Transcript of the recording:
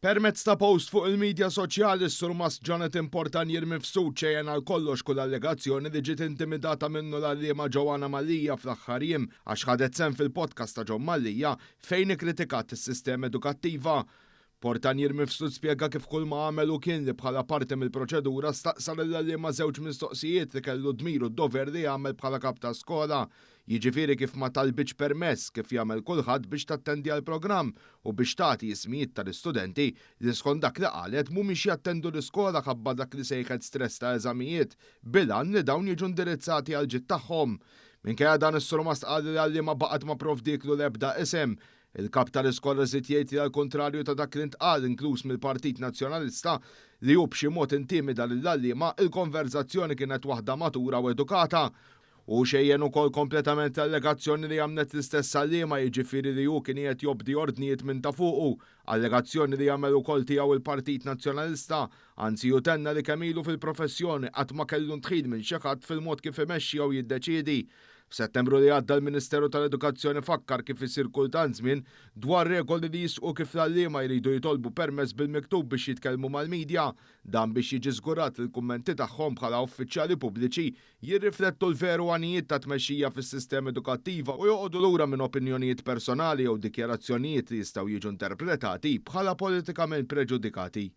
Permezz ta' post fuq il-medja soċjali s-sur Mas Jonathan Portan jirmi f'sud xejjen għal kollox kull allegazzjoni li ġiet intimidata minnu l-għalliema Ġoanna Mallija fl-aħħar jiem għax ħadet sehem fil-podcast ta' Ġon Mallija fejn ikkritikat is-sistema edukattiva. Portan jirmi f'sud spjega kif kull ma għamel u kien li bħala parti mill-proċedura staqsal l-għalliema żewġ mistoqsijiet li kellu dmiru d-dover li jagħmel bħala kap ta' skola. Jiġifieri kif ma talbitx permess kif jagħmel kulħadd biex tattendi għall programm u biex tagħti ismijiet tal-istudenti li skont dak li qalet mhumiex jattendu l-iskola ħabba dak li sejħed stress ta' eżamijiet bilan li dawn jiġu indirizzati għal ġid tagħhom. Minkejja dan is-sur Mas qal li ma baqgħet ma provdiklu l-ebda isem. Il-kap tal-iskola żied jgħid li għall-kontrarju ta' dak li ntqal inkluż mill-Partit Nazzjonalista li hu b'xi mod intimida lill-għalliema il-konverzazzjoni kienet waħda matura u edukata. U xejjen ukoll kompletament allegazzjoni li għamlet l-istess għalliema jiġifieri li hu kien qiegħed jobdi ordnijiet minn ta' fuqu, allegazzjoni li jagħmel ukoll tiegħu il-Partit Nazzjonalista, anzi jutenna li kemm ilu fil-professjoni qatt ma kellu ntħid minn xi ħadd fil-mod kif imexxi jew jiddeċiedi. F'Settembru li għadda l-Ministeru tal-Edukazzjoni fakkar kif isir kultant żmien dwar regoli li jisqu kif l-għalliema jridu jitolbu permess bil-miktub biex jitkellmu mal-medja, dan biex jiġi żgurat li l-kummenti tagħhom bħala uffiċjali pubbliċi jirriflettu l-veru għanijiet ta' tmexxija fis-sistema edukattiva u joqogħdu lura minn opinjonijiet personali jew dikjarazzjonijiet li jistgħu jiġu interpretati bħala politikament preġudikati.